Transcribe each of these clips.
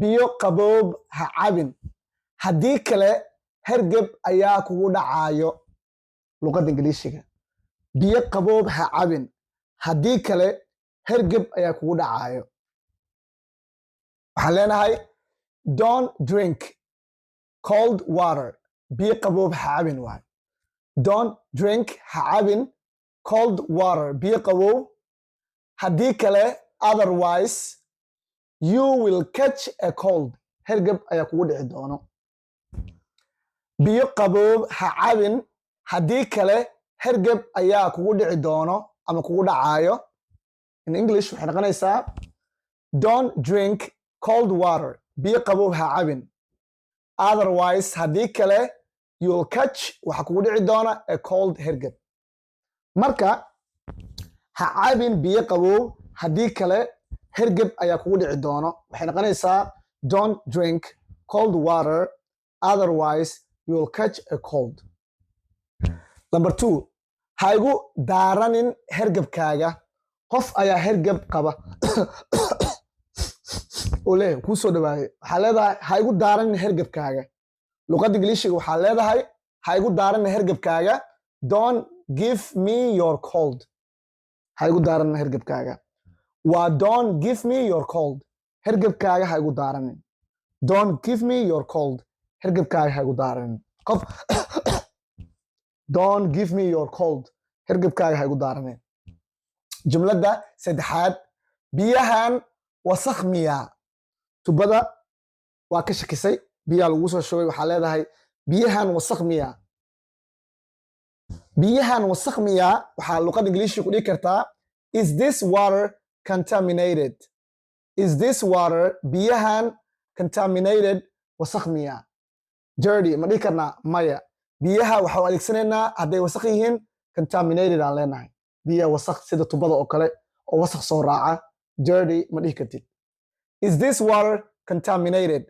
biyo qaboob ha cabin haddii kale hergeb ayaa kugu dhacayo luqadda ingiliishiga biyo qaboob ha cabin haddii kale hergeb ayaa kugu dhacayo waxaan leenahay don't drink cold water biyo qaboob ha cabin waay don't drink ha cabin cold water biyo qaboob haddii kale otherwise you will catch a cold hergeb ayaa kugu dhici doono biyo qaboob ha cabin haddii kale hergeb ayaa kugu dhici doono ama kugu dhacayo in English waxay noqonaysaa don't drink cold water biyo qaboob ha cabin otherwise haddii kale you will catch waxa kugu dhici doona a cold hergeb marka ha cabin biyo qaboob haddii kale hergeb ayaa kugu dhici doono waxay noqonaysaa don't drink cold water otherwise you will catch a cold number 2 ha igu daaranin hergebkaaga qof ayaa hergeb qaba ole ku soo dhawaayay waxa leedahay ha igu daaranin hergebkaaga luqadda ingiliishiga waxa leedahay ha igu daaranin hergebkaaga don't give me your cold ha igu daaranin hergebkaaga waa don't give me your cold hergebkaaga ha igu daaranin don't give me your cold hergebkaaga ha igu daaranin qof don't give me your cold hergebkaaga ha igu daaranin jumladda saddexaad biyahan wasakh miyaa tubada waa ka shakisay biyaa lagu soo shubay waxaa leedahay biyahan wasakh miyaa biyahan wasakh miyaa waxaa luqadda ingiliishiga ku dhigi kartaa is this water contaminated is this water biyahan contaminated wasakh miyaa dirty ma dhihi karnaa maya biyaha waxaa u adeegsanaynaa hadday wasakh yihiin contaminated aan leenahay biyaha wasakh sida tubada oo kale oo wasakh soo raaca dirty ma dhihi kartid is this water contaminated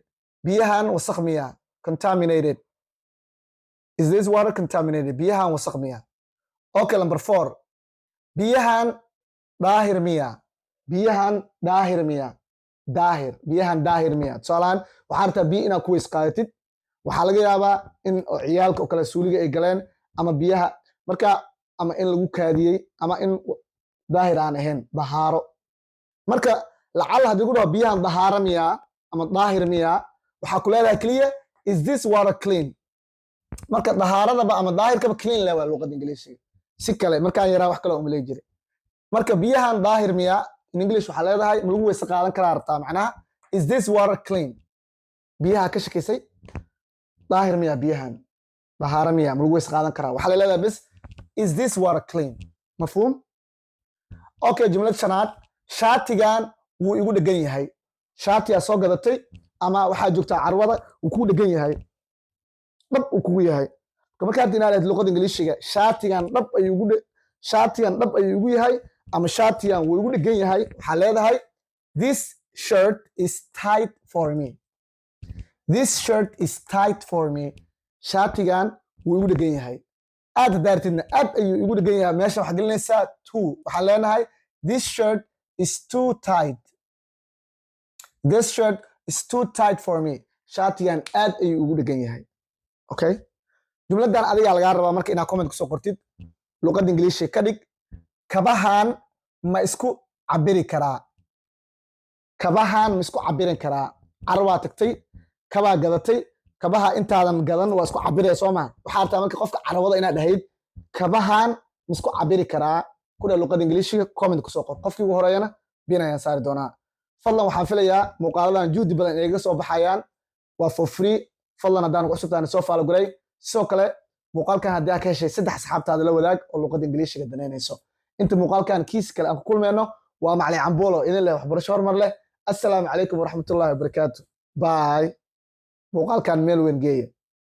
biyahan wasakh miyaa contaminated is this water contaminated biyahan wasakh miyaa okay number 4 biyahan daahir miyaa biyahan daahir miyaa daahir biyahan daahir miyaa tusaalahaan waxaa rabtaa biyo inaad ku weys qaadatid waxaa laga yaabaa in ciyaalka oo kale suuliga ay galeen ama biyaha marka ama in lagu kaadiyey ama in daahir aan ahayn dahaaro marka lacal haddii ku dhaho biyahan dahaaro miyaa ama daahir miyaa waxaa ku leedahay keliya is this water clean marka dahaaradaba ama daahirkaba clean le waa luqadda ingiliishiga si kale markaan yaraa wax kale uma leey jiray marka biyahan daahir miyaa in English waxaa leedahay ma lagu weyse qaadan karaa rabtaa macnaha is this water clean biyaha ka shakisay daahir miyaa biyahan dahaaro miyaa ma lagu weyse qaadan karaa waxaa leedahay bas is this water clean mafhuum okay jumlad shanaad shaatigan wuu igu dhegan yahay shaatiyaa soo gadatay ama waxaa joogtaa carwada wuu kugu dhegan yahay dhab uu kugu yahay markaad inaaleed luqadda ingiliishiga shaatigan dhab ayuu igu yahay ama shaatigan wuu igu dhegan yahay waxaa leedahay this shirt is tight for me this shirt is tight for me shaatigan wuu igu dhegan yahay aad daartidna aad ayuu igu dhegan yahay meesha waxaa gelinaysaa too waxaan leenahay this shirt is too tight this shirt is too tight for me shaatigan aad ayuu igu dhegan yahay okay jumladan adigaa lagaa rabaa marka inaad comment kusoo qortid luqadda ingiliishiga ka dhig kabahan ma isku cabiri karaa kabahan ma isku cabirin karaa carwaa tagtay kabaa gadatay kabaha intaadan gadan waa isku cabiraya soo maha waxaa rabtaa marka qofka carwada inaad dhahayd kabahan ma isku cabiri karaa ku dheh luqadda ingiliishiga comment kusoo qor qofkii ugu horeeyana bin ayaan saari doonaa fadlan waxaan filayaa muuqaaladan juhdi badan inay iga soo baxayaan waa for free fadlan haddaan ku cusubtaana soo faalo guray sidoo kale muuqaalkan haddii aad ka heshay 3 asxaabtaada la wadaag oo luqadda ingiliishiga danaynayso inta muuqaalkan kiis kale aan ku kulmayno waa macallin Camboolo idin leh waxbarasho hormar leh assalaamu calaykum waraxmatullaahi wabarakaatu bye muuqaalkan meel weyn geeya